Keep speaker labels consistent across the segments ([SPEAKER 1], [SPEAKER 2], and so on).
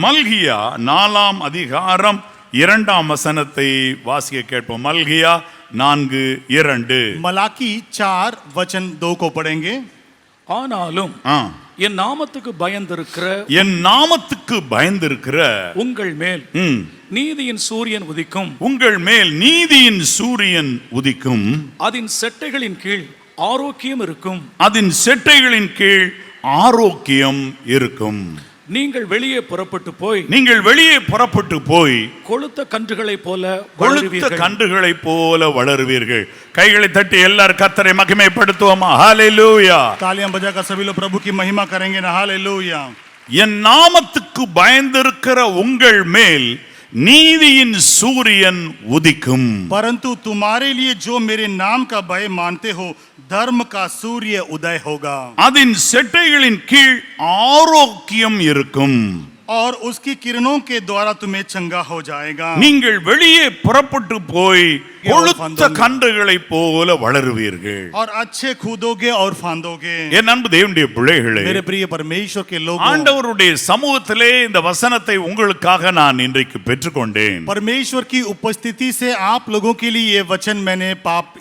[SPEAKER 1] மல்கியா 4ஆம் அதிகாரம் 2ஆம் வசனத்தை வாசிக்க கேட்போம். மல்கியா 4:2.
[SPEAKER 2] मलाकी 4 वचन 2 को पढ़ेंगे.
[SPEAKER 3] ஆனாலும் என் நாமத்துக்கு பயந்திருக்கிற உங்கள் மேல் நீதியின் சூரியன் உதிக்கும்.
[SPEAKER 1] உங்கள் மேல் நீதியின் சூரியன் உதிக்கும்.
[SPEAKER 3] அதன் செட்டைகளின் கீழ் ஆரோக்கியம் இருக்கும்.
[SPEAKER 1] அதன் செட்டைகளின் கீழ் ஆரோக்கியம் இருக்கும்.
[SPEAKER 3] நீங்கள் வெளியே புறப்பட்டு போய் கொழுத்த கன்றுகளைப் போல
[SPEAKER 1] வளருவீர்கள். கைகளை தட்டி எல்லாரும் கர்த்தரை மகிமைப்படுத்துவோமா? ஹalleluya.
[SPEAKER 2] तालियां बजाकर सभी लोग प्रभु की महिमा करेंगे ना. हालेलुया.
[SPEAKER 1] என் நாமத்துக்கு பயந்திருக்கிற உங்கள் மேல் நீதியின் சூரியன் உதிக்கும்.
[SPEAKER 2] परंतु तुम्हारे लिए जो मेरे नाम का भय मानते हो धर्म का सूर्य उदय होगा.
[SPEAKER 1] அதன் செட்டைகளின் கீழ் ஆரோக்கியம் இருக்கும்.
[SPEAKER 2] और उसकी किरणों के द्वारा तुम्हें चंगा हो जाएगा.
[SPEAKER 1] நீங்கள் வெளியே புறப்பட்டு போய் கொழுத்த கன்றுகளைப் போல வளருவீர்கள்.
[SPEAKER 2] और अच्छे कूदोगे और फांदोगे.
[SPEAKER 1] என் அன்பு தேவனுடைய பிள்ளைகளே,
[SPEAKER 2] मेरे प्रिय परमेश्वर के लोगों,
[SPEAKER 1] ஆண்டவருடைய சமூகத்திலே இந்த வசனத்தை உங்களுக்காக நான் இன்றைக்கு பெற்றுக்கொண்டேன்.
[SPEAKER 2] परमेश्वर की उपस्थिति से आप लोगों के लिए ये वचन मैंने प्राप्त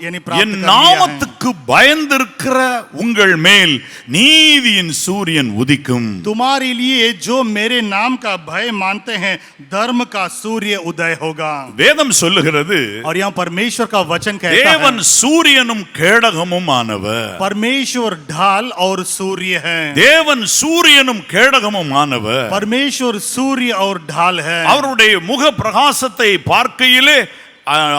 [SPEAKER 1] என் நாமத்துக்கு பயந்திருக்கிற உங்கள் மேல் நீதியின் சூரியன் உதிக்கும்.
[SPEAKER 2] तुम्हारे लिए जो मेरे नाम का भय मानते हैं धर्म का सूर्य उदय होगा.
[SPEAKER 1] வேதம் சொல்லுகிறது,
[SPEAKER 2] और यहाँ परमेश्वर का वचन कहता है,
[SPEAKER 1] தேவன் சூரியனும் கேடகமும் ஆனவர்.
[SPEAKER 2] परमेश्वर ढाल और सूर्य है.
[SPEAKER 1] தேவன் சூரியனும் கேடகமும் ஆனவர்.
[SPEAKER 2] परमेश्वर सूर्य और ढाल है.
[SPEAKER 1] அவருடைய முக பிரகாசத்தை பார்க்கையிலே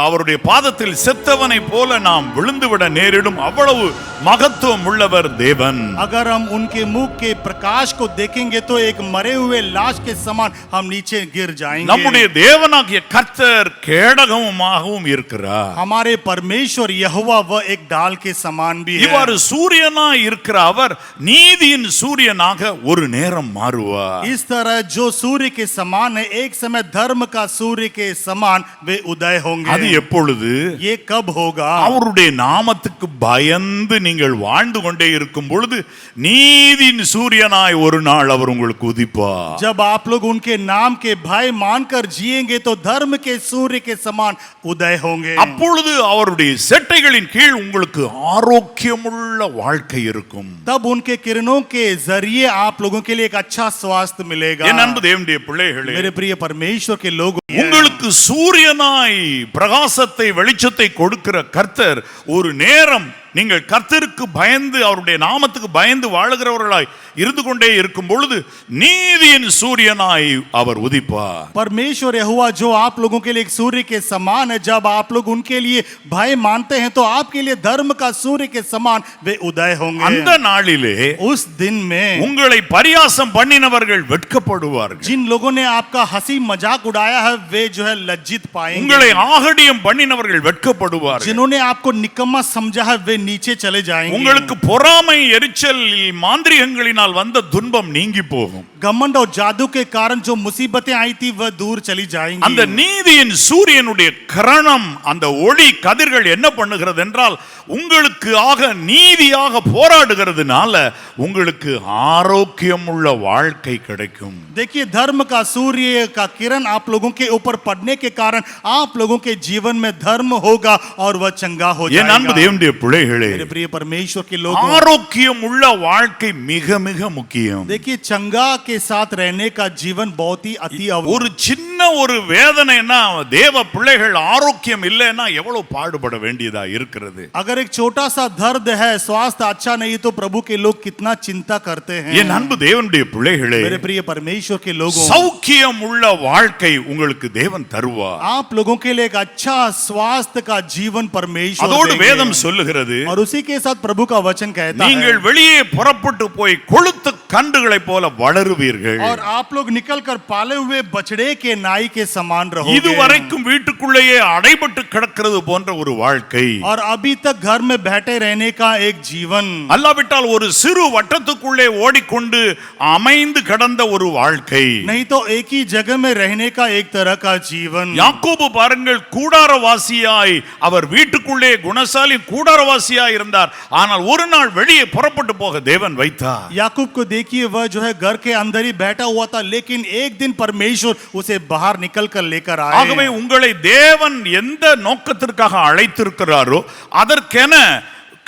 [SPEAKER 1] அவருடைய பாதத்தில் செத்தவனை போல நாம் விழுந்துவிட நேரிடும். அவ்வளவு மகத்துவம் உள்ளவர் தேவன்.
[SPEAKER 2] अगर हम उनके मुख के प्रकाश को देखेंगे तो एक मरे हुए लाश के समान हम नीचे गिर जाएंगे.
[SPEAKER 1] நம்முடைய தேவனாகிய கர்த்தர் கேடகமாகவும் இருக்கிறார்.
[SPEAKER 2] हमारे परमेश्वर यहोवा वह एक ढाल के समान भी है.
[SPEAKER 1] இவ்வாறு சூரியனாய் இருக்கிற அவர் நீதியின் சூரியனாக ஒரு நேரம் மாறுவார்.
[SPEAKER 2] इस तरह जो सूर्य के समान है एक समय धर्म का सूर्य के समान वे उदय होंगे.
[SPEAKER 1] அது எப்பொழுது?
[SPEAKER 2] ये कब होगा?
[SPEAKER 1] அவருடைய நாமத்துக்கு பயந்து நீங்கள் வாழ்ந்து கொண்டே இருக்கும் பொழுது நீதியின் சூரியனாய் ஒரு நாள் அவர் உங்களுக்கு உதிப்பார்.
[SPEAKER 2] जब आप लोग उनके नाम के भय मानकर जिएंगे तो धर्म के सूर्य के समान उदय होंगे.
[SPEAKER 1] அப்பொழுது அவருடைய செட்டைகளின் கீழ் உங்களுக்கு ஆரோக்கியமுள்ள வாழ்க்கை இருக்கும்.
[SPEAKER 2] तब उनके किरणों के जरिए आप लोगों के लिए एक अच्छा स्वास्थ्य मिलेगा.
[SPEAKER 1] என் அன்பு தேவனுடைய பிள்ளைகளே,
[SPEAKER 2] मेरे प्रिय परमेश्वर के लोग,
[SPEAKER 1] உங்களுக்கு சூரியனாய் பிரகாசத்தை வெளிச்சத்தை கொடுக்கிற கர்த்தர் ஒரு நேரம் நீங்கள் கர்த்தருக்கு பயந்து அவருடைய நாமத்துக்கு பயந்து வாழுகிறவர்களாய் இருந்து கொண்டே இருக்கும் பொழுது நீதியின் சூரியனாய் அவர் உதிப்பார்.
[SPEAKER 2] परमेश्वर यहोवा जो आप लोगों के लिए एक सूर्य के समान है, जब आप लोग उनके लिए भय मानते हैं तो आपके लिए धर्म का सूर्य के समान वे उदय होंगे.
[SPEAKER 1] அந்த நாளிலே
[SPEAKER 2] उस दिन में
[SPEAKER 1] உங்களை பரியாசம் பண்ணினவர்கள் வெட்கப்படுவார்கள்.
[SPEAKER 2] जिन लोगों ने आपका हंसी मजाक उड़ाया है वे जो है लज्जित पाएंगे.
[SPEAKER 1] உங்களை ஆகடியம் பண்ணினவர்கள் வெட்கப்படுவார்கள்.
[SPEAKER 2] जिन्होंने आपको निकम्मा समझा है वे नीचे चले जाएंगे.
[SPEAKER 1] உங்களுக்கு பொறாமை எரிச்சல் மாந்திரிகங்களினால் வந்த துன்பம் நீங்கி போகும்.
[SPEAKER 2] घमंड और जादू के कारण जो मुसीबतें आई थी वह दूर चली जाएंगी.
[SPEAKER 1] அந்த நீதியின் சூரியனுடைய கிரணம் அந்த ஒளி கதிர்கள் என்ன பண்ணுகிறது என்றால் உங்களுக்கு ஆக நீதியாக போராடுகிறதுனால உங்களுக்கு ஆரோக்கியமுள்ள வாழ்க்கை கிடைக்கும்.
[SPEAKER 2] देखिए धर्म का सूर्य का किरण आप लोगों के ऊपर पड़ने के कारण आप लोगों के जीवन में धर्म होगा और वह चंगा हो जाएगा.
[SPEAKER 1] என் அன்பு தேவனுடைய பிள்ளைகளே,
[SPEAKER 2] मेरे प्रिय परमेश्वर के लोगों,
[SPEAKER 1] ஆரோக்கியமுள்ள வாழ்க்கை மிக மிக முக்கியம்.
[SPEAKER 2] देखिए चंगा के साथ रहने का जीवन बहुत ही अति
[SPEAKER 1] ஒரு சின்ன ஒரு வேதனைனா தேவ பிள்ளைகள் ஆரோக்கியம் இல்லைன்னா எவ்வளவு பாடுபட வேண்டியதா இருக்கிறது.
[SPEAKER 2] अगर एक छोटा सा दर्द है, स्वास्थ्य अच्छा नहीं तो प्रभु के लोग कितना चिंता करते हैं.
[SPEAKER 1] என் அன்பு தேவனுடைய பிள்ளைகளே,
[SPEAKER 2] मेरे प्रिय परमेश्वर के लोगों,
[SPEAKER 1] சௌக்கியம் உள்ள வாழ்க்கை உங்களுக்கு தேவன் தருவார்.
[SPEAKER 2] आप लोगों के लिए एक अच्छा स्वास्थ्य का जीवन परमेश्वर
[SPEAKER 1] அதோடு
[SPEAKER 2] देंगे.
[SPEAKER 1] வேதம் சொல்லுகிறது,
[SPEAKER 2] और उसी के साथ प्रभु का वचन कहता
[SPEAKER 1] நீங்கள்
[SPEAKER 2] है,
[SPEAKER 1] வெளியே புறப்பட்டு போய் கொழுத்த கன்றுகளைப் போல வளருவீர்கள்.
[SPEAKER 2] और आप लोग निकलकर पाले हुए बछड़े के नाई के समान रहोगे.
[SPEAKER 1] இதுவரைக்கும் வீட்டுக்குள்ளேயே அடைபட்டு கிடக்கிறது போன்ற ஒரு வாழ்க்கை,
[SPEAKER 2] और अभी तक घर में बैठे रहने का एक जीवन,
[SPEAKER 1] அல்லாவிட்டால் ஒரு சிறு வட்டத்துக்குள்ளே ஓடிக்கொண்டு அமைந்து கிடந்த ஒரு வாழ்க்கை,
[SPEAKER 2] नहीं तो एक ही जगह में रहने का एक तरह का जीवन.
[SPEAKER 1] யாக்கோபு பாருங்கள், கூடாரவாசியாய் அவர் வீட்டுக்குள்ளே குணசாலி கூடாரவாசியாய் இருந்தார். ஆனால் ஒரு நாள் வெளியே புறப்பட்டு போக தேவன் வைத்தார்.
[SPEAKER 2] याकूब को देखिए वह जो है घर के अंदर ही बैठा हुआ था, लेकिन एक दिन परमेश्वर उसे बाहर निकल कर लेकर
[SPEAKER 1] ஆகவே
[SPEAKER 2] आए।
[SPEAKER 1] உங்களை தேவன் எந்த நோக்கத்திற்காக அழைத்திருக்கிறாரோ அதற்கென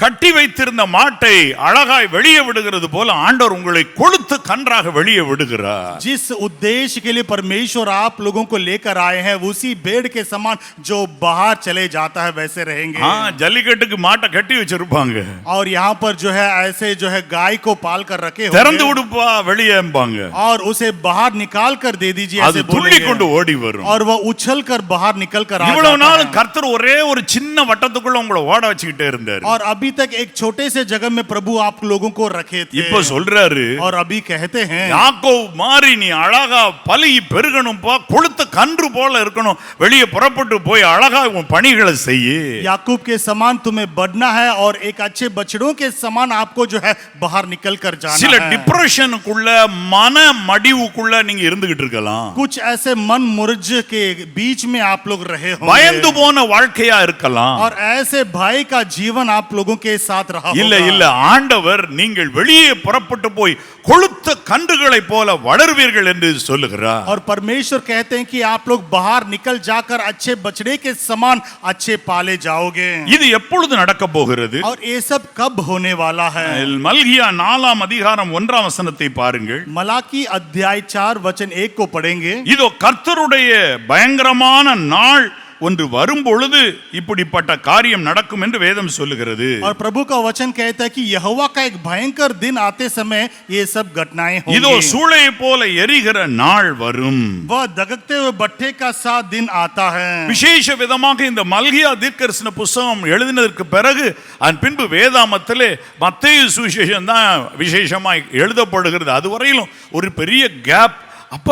[SPEAKER 1] கட்டி வைத்திருந்த மாட்டை அழகாய் வெளியே விடுகிறது போல ஆண்டவர் உங்களை கொழுத்து கன்றாக வெளியே விடுகிறார்.
[SPEAKER 2] जिस उद्देश्य के लिए परमेश्वर आप लोगों को लेकर आए हैं, उसी भेड़ के समान जो बाहर चले जाता है वैसे रहेंगे।
[SPEAKER 1] ஜல்லிக்கட்டுக்கு மாட்டை கட்டி வச்சிருப்பாங்க,
[SPEAKER 2] और यहाँ पर जो है ऐसे जो है गाय को पाल कर रखे
[SPEAKER 1] திறந்து
[SPEAKER 2] होंगे
[SPEAKER 1] விடுப்பா வெளியேம்பாங்க,
[SPEAKER 2] और उसे बाहर निकाल कर दे दीजिए
[SPEAKER 1] அது
[SPEAKER 2] ऐसे
[SPEAKER 1] துள்ளி கொண்டு
[SPEAKER 2] बोलेंगे,
[SPEAKER 1] ஓடி வரும்.
[SPEAKER 2] और वह उछल कर बाहर निकल कर आ
[SPEAKER 1] இவ்வளவு
[SPEAKER 2] जाता
[SPEAKER 1] நாள்
[SPEAKER 2] है।
[SPEAKER 1] கர்த்தர் ஒரே ஒரு சின்ன வட்டத்துக்குள்ள உங்களை ஓட வச்சுக்கிட்டே இருந்தார்.
[SPEAKER 2] और अभी तक एक छोटे से जगह में प्रभु आप लोगों को रखे थे,
[SPEAKER 1] இப்ப சொல்றாரு,
[SPEAKER 2] और अभी कहते हैं
[SPEAKER 1] யாக்கோபு மாறி நீ அழகா பலி பெருகணும்பா, கொழுத்த கன்று போல இருக்கணும், வெளியே புறப்பட்டு போய் அழகா உன் பணிகளை செய்ய.
[SPEAKER 2] याकूब के समान तुम्हें बढ़ना है, और एक अच्छे बछड़ों के समान आपको जो है बाहर निकल कर
[SPEAKER 1] சில
[SPEAKER 2] जाना है।
[SPEAKER 1] டிப்ரெஷனுக்குள்ள மன மடிவுக்குள்ள நீங்க இருந்துகிட்டு இருக்கலாம்,
[SPEAKER 2] कुछ ऐसे मन मुरझ के बीच में आप लोग रहे
[SPEAKER 1] பயந்து
[SPEAKER 2] होंगे,
[SPEAKER 1] போன வாழ்க்கையா இருக்கலாம்.
[SPEAKER 2] और ऐसे भय का जीवन आप लोगों के साथ रहा
[SPEAKER 1] இல்ல
[SPEAKER 2] होगा।
[SPEAKER 1] இல்ல, ஆண்டவர் நீங்கள் வெளியே புறப்பட்டு போய் கொழுத்த கன்றுகளை போல வளருவீர்கள் என்று சொல்லுகிறார்.
[SPEAKER 2] और परमेश्वर कहते हैं कि आप लोग बाहर निकल जाकर अच्छे बछड़े के समान अच्छे पाले जाओगे।
[SPEAKER 1] இது எப்பொழுது நடக்க போகிறது?
[SPEAKER 2] और ये सब कब होने वाला है?
[SPEAKER 1] மல்கியா 4 அதிகாரம் 1 வசனத்தை பாருங்கள்.
[SPEAKER 2] मलाकी अध्याय 4 वचन 1 को पढ़ेंगे।
[SPEAKER 1] இதோ கர்த்தருடைய பயங்கரமான நாள் ஒன்று வரும் பொழுது இப்படிப்பட்ட காரியம் நடக்கும் என்று வேதம் சொல்லுகிறது.
[SPEAKER 2] और प्रभु का वचन कहता है कि यहोवा का एक भयंकर दिन आते समय ये सब घटनाएं
[SPEAKER 1] இதோ
[SPEAKER 2] होंगी।
[SPEAKER 1] சூளையை போல எரிகிற நாள் வரும்.
[SPEAKER 2] वह दगकते हुए भट्ठे का सा दिन आता है।
[SPEAKER 1] விசேஷ விதமாக இந்த மல்கியா தீர்க்கதரிசன புஸ்தகம் எழுதினதற்கு பிறகு அதன் பின்பு வேதாமத்திலே மத்தேயு சுவிசேஷம் தான் விசேஷமாய் எழுதப்படுகிறது. அதுவரையிலும் ஒரு பெரிய கேப். அப்ப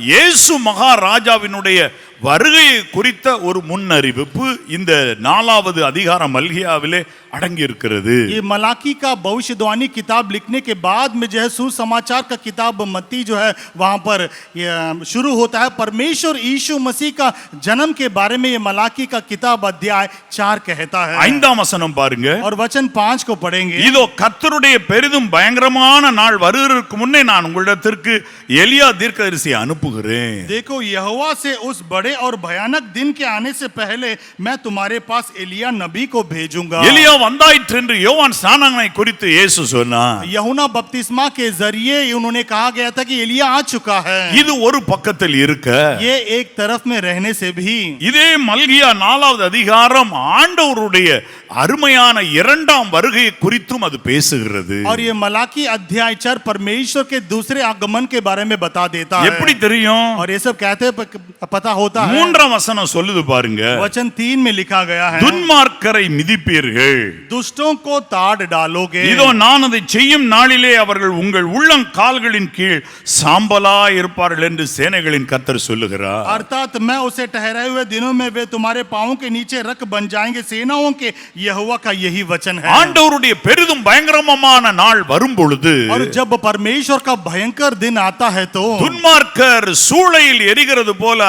[SPEAKER 1] இயேசு மகாராஜாவினுடைய வருகையை குறித்த ஒரு முன்னறிவிப்பு இந்த 4வது அதிகாரம் மல்கியாவிலே अड़ंगी இருக்கிறது.
[SPEAKER 2] ये मलाकी का भविष्यवाणी किताब लिखने के बाद में जो है सुसमाचार का किताब मत्ती जो है वहां पर शुरू होता है। परमेश्वर यीशु मसीह का जन्म के बारे में ये मलाकी का किताब अध्याय 4 कहता है।
[SPEAKER 1] 5ஆம் வசனம் பாருங்க.
[SPEAKER 2] और वचन 5 को पढ़ेंगे।
[SPEAKER 1] இதோ கர்த்தருடைய பெரிதும் பயங்கரமான நாள் வருவதற்கு முன்னே நான் உங்களிடத்திற்கு எலியா தீர்க்கதரிசியை அனுப்புகிறேன்.
[SPEAKER 2] देखो यहोवा से उस बड़े और भयानक दिन के आने से पहले मैं तुम्हारे पास एलिया नबी को भेजूंगा।
[SPEAKER 1] எலியா வந்தாயிற்று என்று யோவான் ஸ்நானகனை குறித்து இயேசு சொன்னார்.
[SPEAKER 2] यूहन्ना बपतिस्मा के जरिए उन्होंने कहा गया था कि एलिया आ चुका है।
[SPEAKER 1] இது ஒரு பக்கத்தில் இருக்க,
[SPEAKER 2] ये एक तरफ में रहने से भी
[SPEAKER 1] இதே மல்கியா 4வது அதிகாரம் ஆண்டவருடைய அருமையான 2ஆம் வருகையை குறித்தும் அது பேசுகிறது.
[SPEAKER 2] और ये मलाकी अध्याय 4 परमेश्वर के दूसरे आगमन के बारे में बता देता है।
[SPEAKER 1] எப்படி தெரியும்?
[SPEAKER 2] और ये सब कहते पता होता है।
[SPEAKER 1] 3ஆம் வசனம் சொல்லுது பாருங்க.
[SPEAKER 2] वचन 3 में लिखा गया है,
[SPEAKER 1] துன்மார்க்கரை மிதிப்பீர்கள்,
[SPEAKER 2] दुष्टों को ताड़ डालोगे।
[SPEAKER 1] இதோ நான் அதை செய்யும் நாளிலே அவர்கள் உங்கள் உள்ளங்கால்களின் கீழ் சாம்பலா இருப்பார்கள் என்று சேனைகளின் கர்த்தர் சொல்லுகிறார்.
[SPEAKER 2] अर्थात मैं उसे ठहराए हुए दिनों में वे तुम्हारे पांवों के नीचे रख बन जाएंगे। सेनाओं के यहोवा का यही वचन है।
[SPEAKER 1] ஆண்டவருடைய பெரிதும் பயங்கரமான நாள் வரும் பொழுது,
[SPEAKER 2] और जब परमेश्वर का भयंकर दिन आता है तो
[SPEAKER 1] துன்மார்க்கர் சூளையில் எரிகிறது போல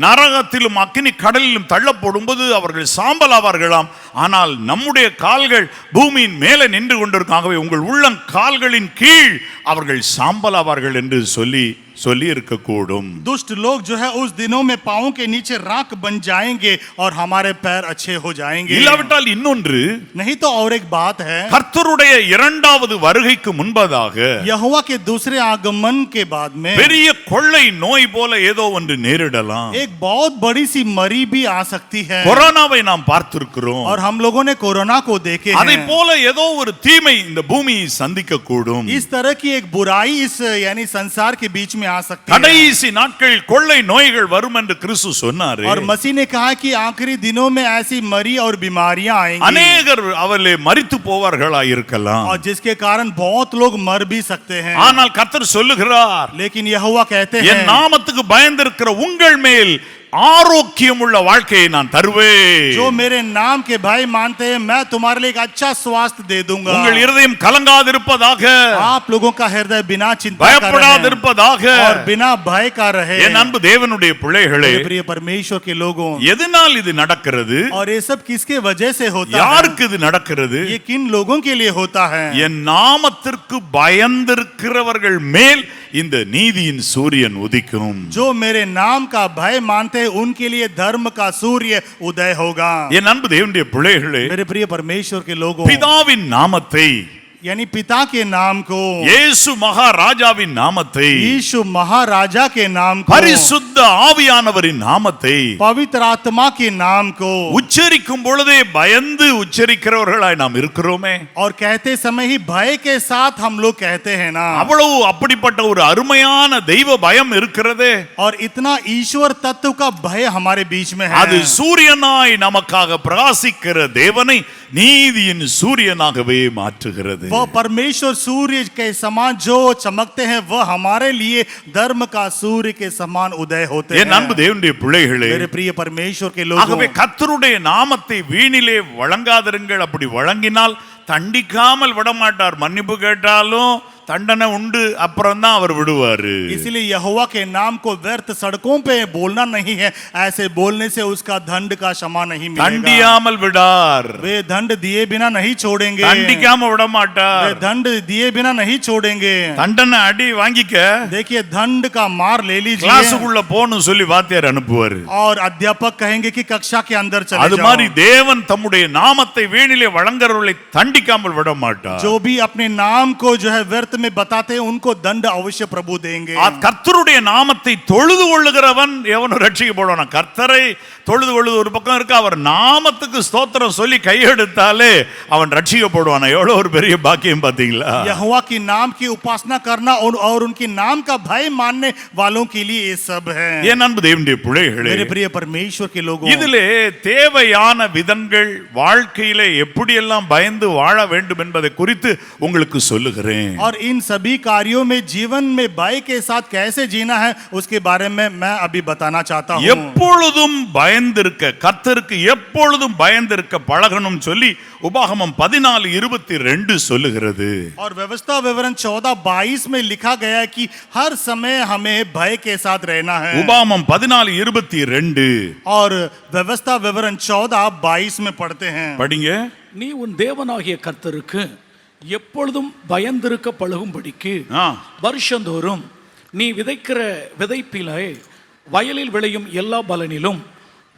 [SPEAKER 1] நரகத்திலும் அக்கினி கடலிலும் தள்ளப்படும் போது அவர்கள் சாம்பலாவார்களாம். ஆனால் நம்முடைய கால்கள் பூமியின் மேலே நின்று கொண்டிருக்காகவே உங்கள் உள்ளங்கால்களின் கீழ் அவர்கள் சாம்பலாவார்கள் என்று சொல்லி இருக்கக்கூடும்.
[SPEAKER 2] दुष्ट लोग जो है उस दिनों में पांवों के नीचे राख बन जाएंगे और हमारे पैर अच्छे हो जाएंगे।
[SPEAKER 1] இல்லாவிட்டால் இன்னொன்று,
[SPEAKER 2] नहीं तो और एक बात है,
[SPEAKER 1] கர்த்தருடைய 2வது வருகைக்கு முன்பதாக
[SPEAKER 2] यहोवा के दूसरे आगमन के बाद में
[SPEAKER 1] பெரிய கொள்ளை நோய் போல ஏதோ ஒன்று நேரிடலாம்.
[SPEAKER 2] एक बहुत बड़ी सी मरी भी आ सकती है।
[SPEAKER 1] கொரோனாவை நாம் பார்த்திருக்கிறோம்.
[SPEAKER 2] और हम लोगों ने कोरोना को देखे
[SPEAKER 1] அதை
[SPEAKER 2] हैं।
[SPEAKER 1] போல ஏதோ ஒரு தீமை இந்த பூமியை சந்திக்க கூடும்.
[SPEAKER 2] इस तरह की एक बुराई इस यानी संसार के बीच में आ सकती है।
[SPEAKER 1] கடைசி நாட்கள் கொள்ளை நோய்கள் வரும் என்று கிறிஸ்து சொன்னார்.
[SPEAKER 2] और मसीह ने कहा कि आखिरी दिनों में ऐसी मरी और बीमारियां आएंगी,
[SPEAKER 1] அநேகர் அவர்களே மரித்து போவார்களா இருக்கலாம்.
[SPEAKER 2] और जिसके कारण बहुत लोग मर भी सकते हैं।
[SPEAKER 1] ஆனால் கர்த்தர் சொல்லுகிறார்,
[SPEAKER 2] लेकिन यहोवा कहते
[SPEAKER 1] என்
[SPEAKER 2] हैं
[SPEAKER 1] நாமத்துக்கு பயந்திருக்கிற உங்கள் மேல் ஆரோக்கியமுள்ள வாழ்க்கையை நான் தருவேன்.
[SPEAKER 2] जो मेरे नाम के भाई मानते हैं मैं तुम्हारे लिए एक अच्छा स्वास्थ्य दे दूंगा.
[SPEAKER 1] உங்கள் இருதயம் கலங்காதிருப்பதாக,
[SPEAKER 2] आप लोगों का हृदय बिना चिंता का रहे
[SPEAKER 1] பயப்படாதிருப்பதாக.
[SPEAKER 2] और बिना भय का रहे.
[SPEAKER 1] என் அன்பு தேவனுடைய பிள்ளைகளே,
[SPEAKER 2] मेरे प्रिय परमेश्वर के लोगों,
[SPEAKER 1] எதனால் இது நடக்கிறது?
[SPEAKER 2] और ये सब किसके वजह से होता है?
[SPEAKER 1] யாருக்கு இது நடக்கிறது?
[SPEAKER 2] ये किन लोगों के लिए होता है?
[SPEAKER 1] என் நாமத்திற்கு பயந்திருக்கிறவர்கள் மேல் இந்த நீதியின் சூரியன் உதிக்கும்.
[SPEAKER 2] जो मेरे नाम का भय मानते हैं उनके लिए धर्म का सूर्य उदय होगा.
[SPEAKER 1] என் அன்பு தேவனுடைய பிள்ளைகளே,
[SPEAKER 2] मेरे प्रिय परमेश्वर के लोगों,
[SPEAKER 1] பிதாவின் நாமத்தை,
[SPEAKER 2] यानी पिता के नाम को,
[SPEAKER 1] இயேசு மகாராஜாவின் நாமத்தை,
[SPEAKER 2] यीशु महाराजा के नाम को,
[SPEAKER 1] பரிசுத்த ஆவியானவரின் நாமத்தை
[SPEAKER 2] पवित्र आत्मा के नाम को
[SPEAKER 1] உச்சரிக்கும் பொழுதே பயந்து உச்சரிக்கிறவர்களாய் நாம் இருக்கிறோமே.
[SPEAKER 2] और कहते समय ही भय के साथ हम लोग कहते हैं ना.
[SPEAKER 1] அவ்வளவு அப்படிப்பட்ட ஒரு அருமையான தெய்வ பயம் இருக்கிறதே.
[SPEAKER 2] और इतना ईश्वर तत्व का भय हमारे बीच में है.
[SPEAKER 1] அது சூரியனாய் நமக்காக பிரகாசிக்கிற தேவனை நீதியின் சூரியனாகவே மாற்றுகிறது.
[SPEAKER 2] वह परमेश्वर सूर्य के समान जो चमकते हैं वह हमारे लिए धर्म का सूर्य के समान उदय होते
[SPEAKER 1] என் அன்பு
[SPEAKER 2] हैं.
[SPEAKER 1] தேவனுடைய பிள்ளைகளே,
[SPEAKER 2] मेरे प्रिय परमेश्वर के लोगों,
[SPEAKER 1] ஆகவே கர்த்தருடைய நாமத்தை வீணிலே வழங்காதிருங்கள். அப்படி வழங்கினால் தண்டிக்காமல் விடமாட்டார். மன்னிப்பு கேட்டாலும் தண்டனை உண்டு, அப்புறம் தான் அவர் விடுவாரு.
[SPEAKER 2] इसलिए यहोवा के नाम को व्यर्थ सड़कों पे बोलना नहीं है. ऐसे बोलने से उसका दंड का क्षमा नहीं मिलेगा.
[SPEAKER 1] தண்டியாமல் விடார்.
[SPEAKER 2] वे दंड दिए बिना नहीं छोड़ेंगे.
[SPEAKER 1] தண்டிக்காம விட
[SPEAKER 2] वे
[SPEAKER 1] மாட்டார்.
[SPEAKER 2] दंड दिए बिना नहीं छोड़ेंगे.
[SPEAKER 1] தண்டனை அடி வாங்கிக்க,
[SPEAKER 2] देखिए दंड का मार ले लीजिए
[SPEAKER 1] கிளாஸுக்குள்ள போன்னு சொல்லி வாத்தியார் அனுப்புவாரு.
[SPEAKER 2] और अध्यापक कहेंगे कि कक्षा के अंदर चले
[SPEAKER 1] அது
[SPEAKER 2] जाओ.
[SPEAKER 1] மாதிரி தேவன் தம்முடைய நாமத்தை வீணிலே வழங்குறவர்களை தண்டிக்காமல் விட மாட்டார்.
[SPEAKER 2] जो भी अपने नाम को जो है व्यर्थ में बताते हैं उनको दंड अवश्य प्रभु देंगे.
[SPEAKER 1] கர்த்தருடைய நாமத்தை தொழுது கொள்ளுகிறவன் எவனும் ரட்சிக்கப்படுவான். கர்த்தரை தொழுது கொள்ளுது ஒரு பக்கம் இருக்கு, அவர் நாமத்துக்கு ஸ்தோத்திரம் சொல்லி கையெடுத்தாலே அவன் ரட்சிக்கப்படுவான். எவ்வளவு ஒரு பெரிய பாக்கியம் பாத்தீங்களா?
[SPEAKER 2] यहोवा की नाम की उपासना करना और उनके नाम का भय मानने वालों के लिए ये सब है.
[SPEAKER 1] என் அன்பு தேவனுடைய பிள்ளைகளே,
[SPEAKER 2] मेरे प्रिय परमेश्वर के लोगों,
[SPEAKER 1] இதிலே தேவையான விதங்கள் வாழ்க்கையிலே எப்படியெல்லாம் பயந்து வாழ வேண்டும் என்பதை குறித்து உங்களுக்கு சொல்லுகிறேன்.
[SPEAKER 2] और इन सभी कार्यों में जीवन में भय के साथ कैसे जीना है उसके बारे में मैं अभी बताना चाहता हूँ.
[SPEAKER 1] எப்பொழுதும் பயந்திருக்க, கர்த்தருக்கு எப்பொழுதும் பயந்திருக்க பழகணும் சொல்லி உபாகமம் 14:22 சொல்லுகிறது.
[SPEAKER 2] और व्यवस्था विवरण 14:22 में लिखा गया है कि हर समय हमें भय के साथ रहना है.
[SPEAKER 1] உபாகமம் 14:22
[SPEAKER 2] और व्यवस्था विवरण 14:22 में पढ़ते हैं.
[SPEAKER 1] படிங்க.
[SPEAKER 3] நீ உன் தேவனாகிய கர்த்தருக்கு எப்பொழுதும் பயந்திருக்க பழகும்படிக்கு
[SPEAKER 1] ஆ.
[SPEAKER 3] வருஷந்தோறும் நீ விதைக்கிற விதைப்பிலே வயலில் விளையும் எல்லா பலனிலும்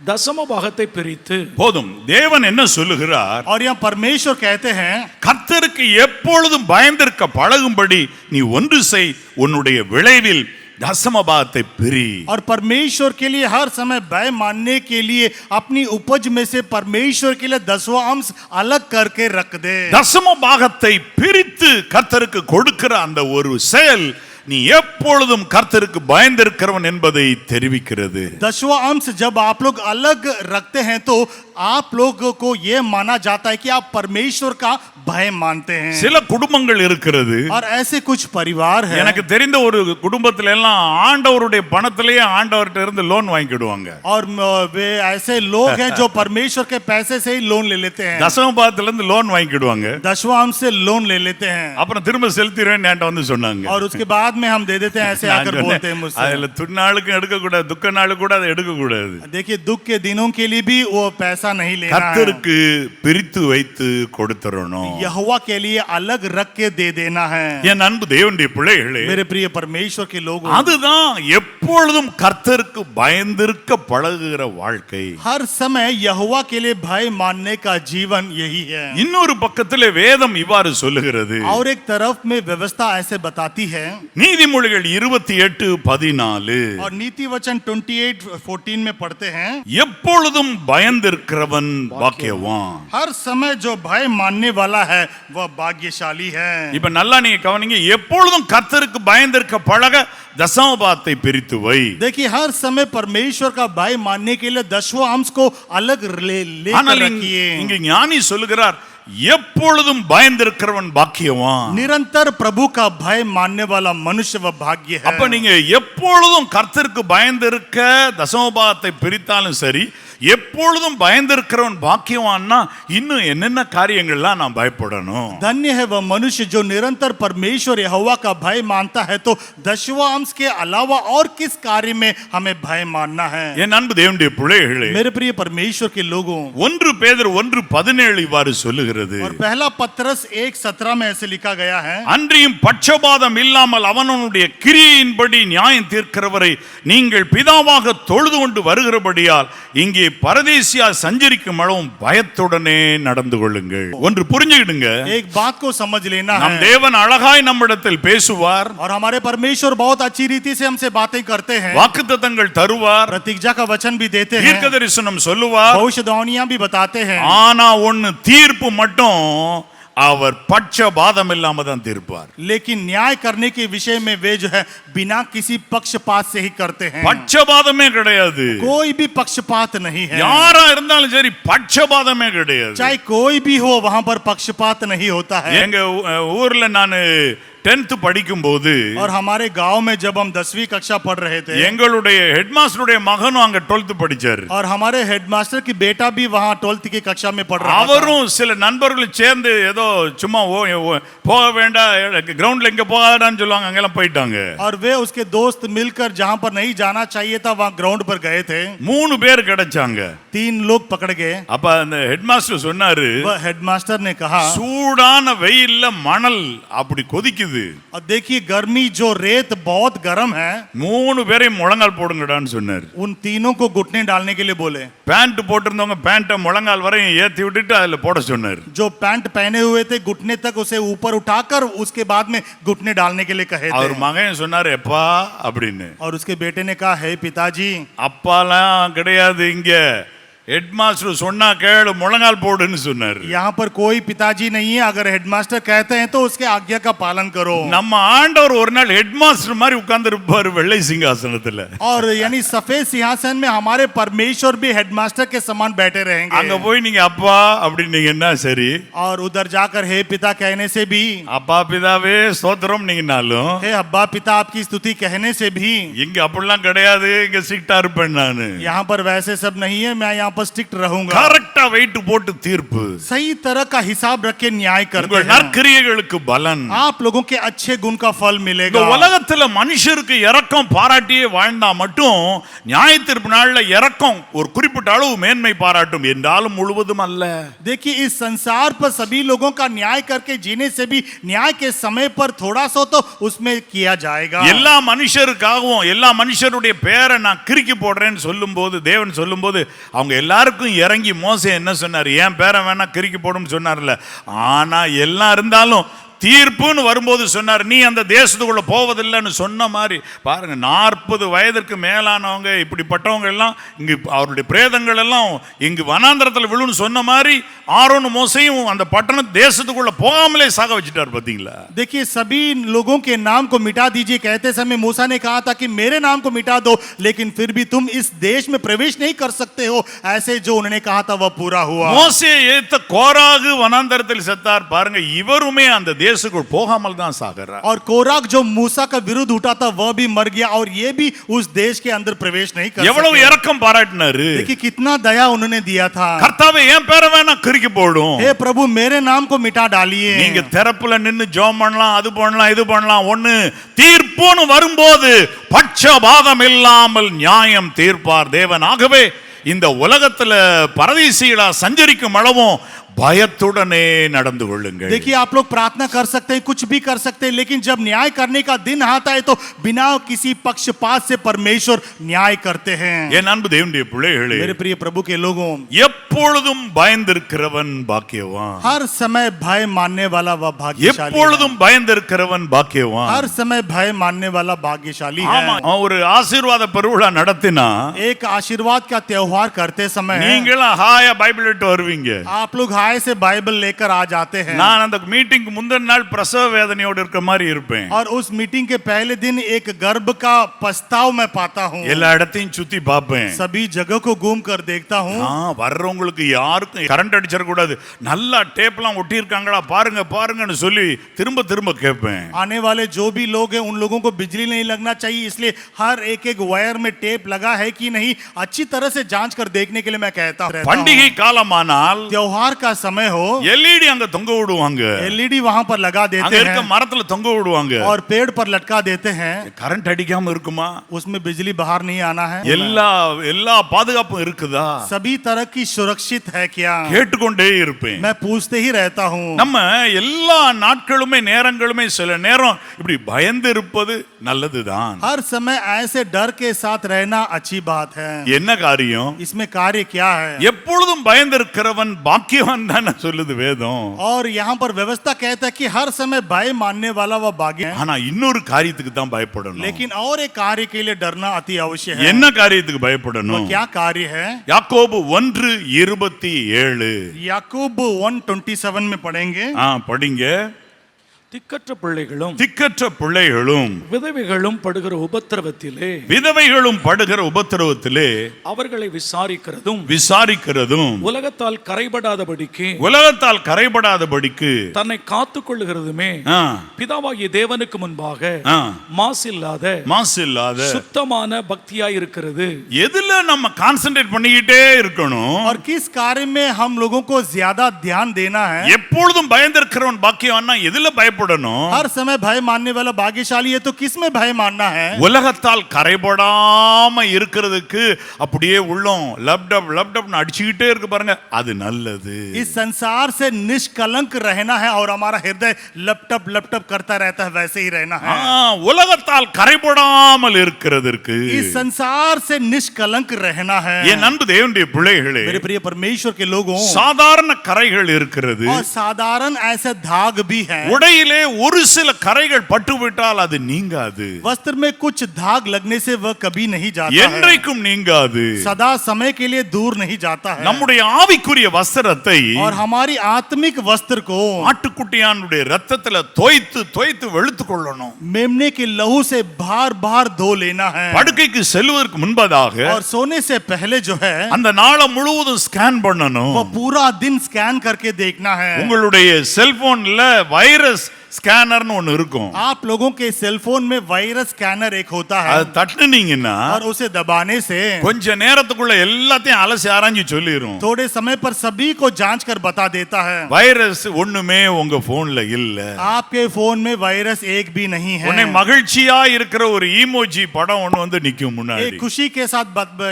[SPEAKER 3] தசம பாகத்தை பிரித்து.
[SPEAKER 1] போதும். தேவன் என்ன சொல்லுகிறார்?
[SPEAKER 2] और यहाँ परमेश्वर कहते हैं
[SPEAKER 1] கர்த்தருக்கு எப்பொழுதும் பயந்திருக்க பழகும்படி நீ ஒன்று செய், உன்னுடைய விளைவில் दशमभागத்தை பிரி.
[SPEAKER 2] और परमेश्वर के लिए हर समय भय मानने के लिए अपनी उपज में से परमेश्वर के लिए 10वां अंश अलग करके रख दे.
[SPEAKER 1] தசமபாகத்தை பிரித்து கர்த்தருக்கு கொடுக்கிற அந்த ஒரு செயல் நீ எப்பொழுதும் கர்த்தருக்கு பயந்திருக்கிறவன் என்பதை தெரிவிக்கிறது.
[SPEAKER 2] 10वां अंश जब आप लोग अलग रखते हैं तो आप लोगों को यह माना जाता है कि आप परमेश्वर का भय मानते हैं.
[SPEAKER 1] சில குடும்பங்கள் இருக்கிறது.
[SPEAKER 2] और ऐसे कुछ परिवार है.
[SPEAKER 1] எனக்கு தெரிந்த ஒரு குடும்பத்துல எல்லாம் ஆண்டவருடைய பணத்திலேயே ஆண்டவர்கிட்ட இருந்து லோன் வாங்கிடுவாங்க.
[SPEAKER 2] और वे ऐसे लोग हैं जो परमेश्वर के पैसे से ही लोन ले लेते हैं.
[SPEAKER 1] தசமபாகத்துல இருந்து லோன் வாங்கிடுவாங்க.
[SPEAKER 2] 10वां अंश से लोन ले लेते हैं.
[SPEAKER 1] அப்புறம் திரும்ப செலுத்திடுவேன் என்கிட்ட வந்து சொன்னாங்க.
[SPEAKER 2] और उसके बाद में हम दे देते हैं. ऐसे आकर बोलते हैं मुझसे.
[SPEAKER 1] அதுல துன்னாளுக்கு எடுக்க கூடாது, துக்க நாளுக்கு கூட அதை எடுக்க கூடாது.
[SPEAKER 2] देखिए दुख के दिनों के लिए भी वो पैसा नहीं लेना है.
[SPEAKER 1] கர்த்தருக்கு பிரித்து வைத்து கொடுத்துறணும்.
[SPEAKER 2] यहोवा के लिए अलग रख के दे देना है.
[SPEAKER 1] என் அன்பு தேவனுடைய பிள்ளைகளே,
[SPEAKER 2] मेरे प्रिय परमेश्वर के लोगों,
[SPEAKER 1] அதுதான் எப்பொழுதும் கர்த்தருக்கு பயந்திருக்க பழகுகிற வாழ்க்கை.
[SPEAKER 2] हर समय यहोवा के लिए भय मानने का जीवन यही है.
[SPEAKER 1] இன்னொரு பக்கத்திலே வேதம் இவ்வாறு சொல்லுகிறது.
[SPEAKER 2] और एक तरफ में व्यवस्था ऐसे बताती है.
[SPEAKER 1] நீதிமொழிகள் 28:14
[SPEAKER 2] और नीति वचन 28:14 में पढ़ते हैं,
[SPEAKER 1] எப்பொழுதும் பயந்திருக்கிறவன் பாக்கியவான்.
[SPEAKER 2] हर समय जो भय मानने वाला है वह भाग्यशाली है.
[SPEAKER 1] இப்ப நல்லா நீங்க கவனிங்க. எப்பொழுதும் கர்த்தருக்கு பயந்திருக்க பழக தசமபாகத்தை பிரித்து வை.
[SPEAKER 2] देखिए हर समय परमेश्वर का भय मानने के लिए 10वां अंश को अलग ले
[SPEAKER 1] ஆனால்
[SPEAKER 2] रखिए.
[SPEAKER 1] இங்க ஞானி சொல்லுகிறார், எப்பொழுதும் பயந்திருக்கிறவன் பாக்கியவான்.
[SPEAKER 2] निरंतर प्रभु का भय मानने वाला मनुष्य व भाग्य है।
[SPEAKER 1] அப்ப நீங்க எப்பொழுதும் கர்த்தருக்கு பயந்திருக்க தசமபாகத்தை பிரித்தாலும் சரி, எப்பொழுதும் பயந்திருக்கிறவன் பாக்கியவான்னா இன்னும் என்னென்ன காரியங்கள்லாம் நான் பயப்படணும்?
[SPEAKER 2] धन्य है वह मनुष्य जो निरंतर परमेश्वर यहोवा का भय मानता है। तो दशवां अंश के अलावा और किस कार्य में हमें भय मानना है?
[SPEAKER 1] என் அன்பு தேவனுடைய பிள்ளைகளே,
[SPEAKER 2] मेरे प्रिय परमेश्वर के लोगों,
[SPEAKER 1] 1 பேதுரு 1:17 இவ்வாறு சொல்லுகிறது.
[SPEAKER 2] और पहला पत्रस 1:17 में ऐसे लिखा गया है,
[SPEAKER 1] அன்றியும் பட்சபாதம் இல்லாமல் அவனவனுடைய கிரியையின்படி நியாயம் தீர்க்கிறவரை நீங்கள் பிதாவாக தொழுது கொண்டு வருகிறபடியால் இங்கே பரதேசியா சஞ்சரிக்கும் அளவும் பயத்துடனே நடந்து கொள்ளுங்கள். ஒன்று புரிஞ்சுக்கிடுங்க,
[SPEAKER 2] एक बात को समझ लेना
[SPEAKER 1] நம்
[SPEAKER 2] है,
[SPEAKER 1] தேவன் அழகாய் நம்மிடத்தில் பேசுவார்,
[SPEAKER 2] और हमारे परमेश्वर बहुत अच्छी रीति से हमसे बातें करते हैं,
[SPEAKER 1] வாக்குத்தத்தங்கள் தருவார்,
[SPEAKER 2] प्रतिज्ञा का वचन भी देते हैं,
[SPEAKER 1] தீர்க்க தரிசனம் சொல்லுவார்.
[SPEAKER 2] भविष्यवाणियां भी बताते हैं।
[SPEAKER 1] ஆனா ஒன்னு, தீர்ப்பு மட்டும் அவர் பட்சபாதம் இல்லாம தான் தீர்ப்பார்.
[SPEAKER 2] लेकिन न्याय करने के विषय में वे जो है बिना किसी पक्षपात से ही करते हैं।
[SPEAKER 1] பட்சபாதமே கிடையாது.
[SPEAKER 2] कोई भी पक्षपात नहीं है,
[SPEAKER 1] யாரா இருந்தாலும் சரி பட்சபாதமே கிடையாது.
[SPEAKER 2] चाहे कोई भी हो वहां पर पक्षपात नहीं होता है।
[SPEAKER 1] எங்க ஊர்ல நான் 10th படிக்கும் போது
[SPEAKER 2] और हमारे गांव में जब हम 10वीं कक्षा पढ़ रहे थे,
[SPEAKER 1] எங்களுடைய ஹெட்மாஸ்டருடைய மகனும் அங்க 12th படிச்சாரு.
[SPEAKER 2] और हमारे हेडमास्टर की बेटा भी वहां 12th की कक्षा में पढ़ रहा था।
[SPEAKER 1] அவரும் சில நண்பர்கள் சேர்ந்து ஏதோ சும்மா போக வேண்டாம், கிரவுண்ட்ல இங்க போகாதான்னு சொல்லுவாங்க, அங்கெல்லாம் போயிட்டாங்க.
[SPEAKER 2] और वे उसके दोस्त मिलकर जहां पर नहीं जाना चाहिए था वहां ग्राउंड पर गए थे।
[SPEAKER 1] 3 பேர் கிடைச்சாங்க.
[SPEAKER 2] 3 लोग पकड़ गए।
[SPEAKER 1] அப்ப அந்த ஹெட்மாஸ்டர் சொன்னாரு,
[SPEAKER 2] वह हेडमास्टर ने कहा,
[SPEAKER 1] சூடான வெயில்ல மணல் அப்படி கொதிக்குது,
[SPEAKER 2] और देखिए गर्मी जो रेत बहुत गर्म है,
[SPEAKER 1] 3 பேரையும் முழங்கால் போடுங்கடான்னு சொன்னாரு.
[SPEAKER 2] उन तीनों को घुटने डालने के लिए बोले।
[SPEAKER 1] பேண்ட் போட்டிருந்தவங்க பேண்ட்டை முழங்கால் வரையும் ஏத்தி விட்டுட்டு அதுல போட சொன்னாரு.
[SPEAKER 2] जो पैंट पहने हुए थे घुटने तक उसे ऊपर उठाकर उसके बाद में घुटने डालने के लिए कहे
[SPEAKER 1] அவர்
[SPEAKER 2] थे।
[SPEAKER 1] மகன் சொன்னாரு, எப்பா அப்படின்னு.
[SPEAKER 2] और उसके बेटे ने कहा, हे पिताजी,
[SPEAKER 1] அப்பாலாம் கிடையாது, இங்க ஹெட்மாஸ்டர் சொன்னா கேளு, முழங்கால் போடுன்னு சொன்னாரு.
[SPEAKER 2] यहाँ पर कोई पिताजी नहीं है, अगर हेडमास्टर कहते हैं तो उसके आज्ञा का पालन करो।
[SPEAKER 1] நம்ம ஆண்டவர் ஒரு நாள் ஹெட்மாஸ்டர் மாதிரி உட்கார்ந்து இருப்பாரு வெள்ளை சிங்காசனத்துல.
[SPEAKER 2] और यानी सफेद सिंहासन में हमारे परमेश्वर भी हेडमास्टर के समान बैठे
[SPEAKER 1] அங்க
[SPEAKER 2] रहेंगे।
[SPEAKER 1] போய் நீங்க அப்பா அப்படின்னீங்கன்னா சரி,
[SPEAKER 2] और उधर जाकर हे पिता कहने से भी,
[SPEAKER 1] அப்பா பிதாவே ஸ்தோத்திரம் நீங்கனாலும்,
[SPEAKER 2] हे अब्बा पिता आपकी स्तुति कहने से भी,
[SPEAKER 1] இங்க அப்படிலாம் கிடையாது, இங்க ஸ்ட்ரிக்ட்டா இருப்பேன் நானு.
[SPEAKER 2] यहाँ पर वैसे सब नहीं है, मैं यहाँ पर स्ट्रिक्ट रहूंगा।
[SPEAKER 1] கரெக்ட்டா வெயிட் போட்டு தீர்ப்பு,
[SPEAKER 2] सही तरह का हिसाब रख के न्याय करते
[SPEAKER 1] உங்கள்
[SPEAKER 2] हैं।
[SPEAKER 1] நற்கிரியைகளுக்கு பலன்.
[SPEAKER 2] आप लोगों के अच्छे गुण का फल
[SPEAKER 1] இந்த
[SPEAKER 2] मिलेगा।
[SPEAKER 1] உலகத்துல மனுஷருக்கு இரக்கம் பாராட்டியே வாழ்ந்தா மட்டும் நியாய தீர்ப்பு நாள்ல இரக்கம் ஒரு குறிப்பிட்ட அளவு மேன்மை பாராட்டும், என்றாலும் முழுவதும் அல்ல.
[SPEAKER 2] देखिए इस संसार पर सभी लोगों का न्याय करके जीने से भी न्याय के समय पर थोड़ा सा तो उसमें किया जाएगा।
[SPEAKER 1] எல்லா மனுஷருக்காகவும் எல்லா மனுஷருடைய பேரை நான் கிறுக்கி போடுறேன்னு சொல்லும்போது, தேவன் சொல்லும்போது, அவங்க எல்லாருக்கும் இறங்கி மோசே என்ன சொன்னார், என் பேரை வேணா கிறுக்கி போடும் சொன்னார்ல. ஆனா எல்லாம் இருந்தாலும் தீர்ப்புன்னு வரும்போது சொன்னார், நீ அந்த தேசத்துக்குள்ள போவதில்லைன்னு சொன்ன மாதிரி பாருங்க. 40 வயதிற்கு மேலானவங்க இப்படிப்பட்டவங்க எல்லாம் இங்கு அவருடைய பிரேதங்கள் எல்லாம் இங்கு வனாந்தரத்தில் விழுன்னு சொன்ன மாதிரி ஆரோன் மோசையும் அந்த பட்டண தேசத்துக்குள்ள போகாமலே சாக வச்சுட்டார். பாத்தீங்களா?
[SPEAKER 2] देखिए सभी लोगों के नाम को मिटा दीजिए कहते समय मूसा ने कहा था कि मेरे नाम को मिटा दो, लेकिन फिर भी तुम इस देश में प्रवेश नहीं कर सकते हो। ऐसे जो उन्होंने कहा था वह पूरा हुआ।
[SPEAKER 1] மோசே ஏத்த கோராகு வனாந்தரத்தில் செத்தார். பாருங்க, இவருமே அந்த தேசத்துக்குள் போகாமல் தான் சாகிறார்.
[SPEAKER 2] और कोराग जो मूसा का विरुद्ध उठा था वह भी मर गया, और ये भी उस देश के अंदर प्रवेश नहीं कर
[SPEAKER 1] எவ்வளவு
[SPEAKER 2] सके।
[SPEAKER 1] இரக்கம் பாராட்டினாரு.
[SPEAKER 2] देखिए कितना दया उन्होंने दिया था।
[SPEAKER 1] கர்த்தாவே என் பேரை வேணா கிறுக்கி போடும்,
[SPEAKER 2] हे प्रभु मेरे नाम को मिटा डालिए।
[SPEAKER 1] நீங்க திறப்புல நின்னு ஜெபம் பண்ணலாம், அது பண்ணலாம், இது பண்ணலாம். ஒண்ணு, தீர்ப்புன்னு வரும்போது பட்சபாதம் இல்லாமல் நியாயம் தீர்ப்பார் தேவன். ஆகவே இந்த உலகத்துல பரதேசிகளா சஞ்சரிக்கும் அளவும் பயத்துடனே நடந்து கொள்ளுங்கள்.
[SPEAKER 2] देखिए आप लोग प्रार्थना कर सकते हैं, कुछ भी कर सकते हैं, लेकिन जब न्याय करने का दिन आता है तो बिना किसी पक्षपात से परमेश्वर न्याय करते हैं।
[SPEAKER 1] என் அன்பு தேவனுடைய பிள்ளைகளே,
[SPEAKER 2] मेरे प्रिय प्रभु के लोगों,
[SPEAKER 1] எப்பொழுதும் பயந்திருக்கிறவன் பாக்கியவான்.
[SPEAKER 2] हर समय भय मानने वाला वह भाग्यशाली है।
[SPEAKER 1] எப்பொழுதும் பயந்திருக்கிறவன் பாக்கியவான்.
[SPEAKER 2] हर समय भय मानने वाला भाग्यशाली है।
[SPEAKER 1] ஆமா, ஒரு ஆசீர்வாத பெருவிழா நடத்தினா
[SPEAKER 2] एक आशीर्वाद का त्योहार करते समय
[SPEAKER 1] நீங்களும் ஹாயா பைபிள் எடுத்து வருவீங்க.
[SPEAKER 2] आप लोग चाय से बाइबल लेकर आ जाते हैं
[SPEAKER 1] நான் அந்த மீட்டிங்க்கு முந்தின நாள் பிரசவ வேதனையோடு இருக்க மாதிரி இருப்பேன்.
[SPEAKER 2] और उस मीटिंग के पहले दिन एक गर्भ का पछताव मैं पाता हूँ
[SPEAKER 1] எல்லா இடத்தையும் சுத்தி பார்ப்பேன்.
[SPEAKER 2] सभी जगह को घूम कर देखता हूँ
[SPEAKER 1] வர்றவங்களுக்கு யாருக்கும் கரண்ட் அடிச்சிட கூடாது, நல்லா டேப்லாம் ஒட்டி இருக்காங்களா பாருங்க பாருங்கன்னு சொல்லி திரும்ப திரும்ப கேட்பேன்.
[SPEAKER 2] आने वाले जो भी लोग हैं उन लोगों को बिजली नहीं लगना चाहिए, इसलिए हर एक एक वायर में टेप लगा है कि नहीं अच्छी तरह से जांच कर देखने के लिए मैं कहता हूँ.
[SPEAKER 1] பண்டிகை காலமானால்
[SPEAKER 2] त्योहार का समय हो
[SPEAKER 1] எல்இடி அங்க தொங்க விடுவாங்க,
[SPEAKER 2] एलईडी वहां पर लगा
[SPEAKER 1] அங்க
[SPEAKER 2] देते
[SPEAKER 1] இருக்க
[SPEAKER 2] हैं
[SPEAKER 1] மரத்துல தொங்க விடுவாங்க.
[SPEAKER 2] और पेड़ पर लटका देते हैं.
[SPEAKER 1] கரண்ட் அடிக்காம இருக்குமா?
[SPEAKER 2] उसमें बिजली बाहर नहीं आना है.
[SPEAKER 1] எல்லா எல்லா பாதுகாப்பும் இருக்குதா?
[SPEAKER 2] सभी तरह की सुरक्षित है क्या?
[SPEAKER 1] கேட்டுக்கொண்டே இருப்பேன்.
[SPEAKER 2] मैं पूछते ही रहता हूँ.
[SPEAKER 1] நம்ம எல்லா நாட்களுமே நேரங்களுமே சில நேரம் இப்படி பயந்து இருப்பது நல்லதுதான்.
[SPEAKER 2] हर समय ऐसे डर के साथ रहना अच्छी बात है.
[SPEAKER 1] என்ன காரியம்?
[SPEAKER 2] इसमें कार्य क्या है?
[SPEAKER 1] எப்பொழுதும் பயந்து இருக்கிறவன் பாக்கியவான் தான் சொல்லுது வேதம்.
[SPEAKER 2] और यहाँ पर व्यवस्था कहता है कि हर समय भय मानने वाला वह भाग्य है.
[SPEAKER 1] ஆனா இன்னொரு காரியத்துக்கு தான் பயப்படணும்.
[SPEAKER 2] लेकिन और एक कार्य के लिए डरना अति आवश्यक है.
[SPEAKER 1] என்ன காரியத்துக்கு
[SPEAKER 2] वो
[SPEAKER 1] பயப்படணும்?
[SPEAKER 2] क्या कार्य है?
[SPEAKER 1] யாக்கோபு 1:27.
[SPEAKER 2] याकूब 1:27 में पढ़ेंगे.
[SPEAKER 1] படிங்க.
[SPEAKER 3] திக்கற்ற பிள்ளைகளும்
[SPEAKER 1] திக்கற்ற பிள்ளைகளும்
[SPEAKER 3] விதவைகளும் படுகிற உபத்திரவத்திலே
[SPEAKER 1] விதவைகளும் படுகிற உபத்திரவத்திலே
[SPEAKER 3] அவர்களை
[SPEAKER 1] விசாரிக்கிறதும்
[SPEAKER 3] உலகத்தால் கரைபடாதபடிக்கு
[SPEAKER 1] கரைபடாதபடிக்கு
[SPEAKER 3] தன்னை காத்துக் கொள்ளுகிறதுமே
[SPEAKER 1] ஆ,
[SPEAKER 3] பிதாவாகிய தேவனுக்கு முன்பாக
[SPEAKER 1] ஆ,
[SPEAKER 3] மாசில்லாத சுத்தமான பக்தியாய் இருக்கிறது.
[SPEAKER 1] எதுல நம்ம கான்சென்ட்ரேட் பண்ணிக்கிட்டே இருக்கணும்?
[SPEAKER 2] और किस कार्य में हम लोगों को ज्यादा ध्यान देना है?
[SPEAKER 1] எப்பொழுதும் பயந்திருக்கிறவன் பாக்கியவான்னா எதுல பயப்படணும்?
[SPEAKER 2] हर समय भय मानने वाला भाग्यशाली है, तो किस में भय मानना है?
[SPEAKER 1] உலகத்தால் கரைபடாம இருக்கிறதுக்கு அப்படியே உள்ளம் லப்டப்னு அடிச்சுக்கிட்டே இருக்கு பாருங்க, அது நல்லது.
[SPEAKER 2] इस संसार से निष्कलंक रहना है और हमारा हृदय लपटप करता रहता है, वैसे ही रहना है.
[SPEAKER 1] உலகத்தால் கரைபடாமல் இருக்கிறதற்கு
[SPEAKER 2] इस संसार से निष्कलंक रहना है.
[SPEAKER 1] என் அன்பு தேவனுடைய பிள்ளைகளே,
[SPEAKER 2] मेरे प्रिय परमेश्वर के लोगों,
[SPEAKER 1] சாதாரண கரைகள் இருக்கிறது,
[SPEAKER 2] और साधारण ऐसे दाग भी है.
[SPEAKER 1] உடையிலே ஒரு சில கரைகள் பட்டுவிட்டால் அது நீங்காது,
[SPEAKER 2] वस्त्र में कुछ दाग लगने से वह कभी नहीं जाता है,
[SPEAKER 1] என்றைக்கும் நீங்காது.
[SPEAKER 2] सदा समय के लिए दूर नहीं जाता है.
[SPEAKER 1] நம்முடைய ஆவிக்குரிய வஸ்திரத்தை
[SPEAKER 2] और हमारी आत्मिक वस्त्र को
[SPEAKER 1] ஆட்டுக்குட்டியானுடைய ரத்தத்துல தோய்த்து வெளுத்து கொள்ளணும்.
[SPEAKER 2] मेमने के लहू से बार धो लेना है.
[SPEAKER 1] படுக்கைக்கு செல்வதற்கு முன்பதாக
[SPEAKER 2] और सोने से पहले जो है
[SPEAKER 1] அந்த நாளை முழுவதும் ஸ்கேன் பண்ணணும்.
[SPEAKER 2] वो पूरा दिन स्कैन करके देखना है.
[SPEAKER 1] உங்களுடைய செல்போன்ல வைரஸ் ஸ்கேனர்னு ஒன்னு இருக்கும்.
[SPEAKER 2] आप लोगों के सेलफोन में वायरस स्कैनर एक होता है,
[SPEAKER 1] அது தட்டுனீங்கன்னா
[SPEAKER 2] और उसे दबाने से
[SPEAKER 1] கொஞ்ச நேரத்துக்குள்ள எல்லாத்தையும் அலசி ஆராய்ஞ்சு சொல்லிரும்.
[SPEAKER 2] थोड़े समय पर सभी को जांच कर बता देता है.
[SPEAKER 1] வைரஸ் ஒண்ணுமே உங்க போன்ல இல்ல.
[SPEAKER 2] आपके फोन में वायरस एक भी नहीं है.
[SPEAKER 1] உன்னை மகிழ்ச்சியா இருக்கிற ஒரு ஈமோஜி படம் ஒன்னு வந்து நிக்கும் முன்னாடி.
[SPEAKER 2] एक खुशी के साथ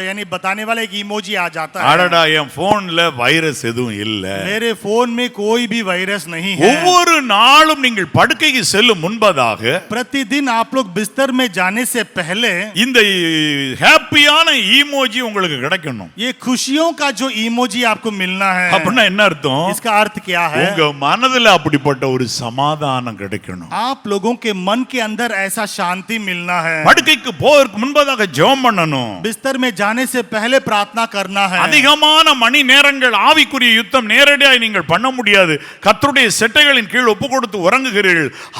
[SPEAKER 2] यानी बताने वाला एक इमोजी आ जाता है.
[SPEAKER 1] அடடா என் போன்ல வைரஸ் எதுவும் இல்ல.
[SPEAKER 2] मेरे फोन में कोई भी वायरस नहीं है.
[SPEAKER 1] ஒவ்வொரு நாளும் நீங்கள் படுக்கைக்கு செல்லும் முன்பதாக
[SPEAKER 2] प्रतिदिन आप लोग बिस्तर में जाने से पहले
[SPEAKER 1] இந்த ஹாப்பியான ஈமோஜி உங்களுக்கு கிடைக்கணும்.
[SPEAKER 2] ये खुशियों का जो इमोजी आपको मिलना है.
[SPEAKER 1] அப்படின்னா என்ன அர்த்தம்?
[SPEAKER 2] इसका अर्थ क्या है?
[SPEAKER 1] உங்க மனதுல அப்படிப்பட்ட ஒரு சமாதானம் கிடைக்கணும்.
[SPEAKER 2] आप लोगों के मन के अंदर ऐसा शांति मिलना है.
[SPEAKER 1] படுக்கைக்கு போறதுக்கு முன்பதாக ஜெபம் பண்ணணும்.
[SPEAKER 2] बिस्तर में जाने से पहले प्रार्थना करना है.
[SPEAKER 1] அதிகமான மணி நேரங்கள் ஆவிக்குரிய யுத்தம் நேரடியாக நீங்கள் பண்ண முடியாது. கர்த்தருடைய செட்டைகளின் கீழ் ஒப்பு கொடுத்து உறங்குகிறீர்கள்.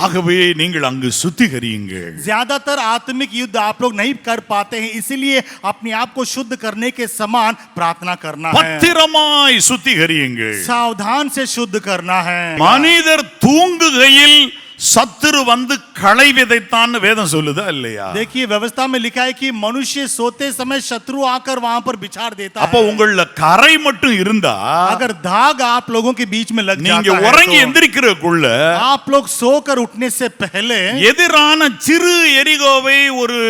[SPEAKER 1] ஆகவே நீங்கள் அங்கு சுத்திகரியுங்கள்.
[SPEAKER 2] ज्यादातर आत्मिक युद्ध आप लोग नहीं कर पाते हैं, इसीलिए अपने आप को शुद्ध करने के समान प्रार्थना करना है.
[SPEAKER 1] பத்திரமாய் சுத்திகரியுங்கள்.
[SPEAKER 2] सावधान से शुद्ध करना है.
[SPEAKER 1] மனிதர் தூங்குகையில் சத்துரு வந்து களை விதைத்தான் வேதம் சொல்லுதா இல்லையா?
[SPEAKER 2] देखिए व्यवस्था में लिखा है कि मनुष्य सोते समय शत्रु आकर वहां पर बिछाड़ देता
[SPEAKER 1] அப்ப
[SPEAKER 2] है.
[SPEAKER 1] உங்கள கரை மட்டும் இருந்தா
[SPEAKER 2] अगर दाग आप लोगों के बीच में लग
[SPEAKER 1] நீங்க
[SPEAKER 2] जाता है
[SPEAKER 1] உறங்கி
[SPEAKER 2] तो
[SPEAKER 1] எந்திரிக்கிறதுக்குள்ள
[SPEAKER 2] आप लोग सोकर उठने से पहले
[SPEAKER 1] எதிரான சிறு எரிகோவை ஒரு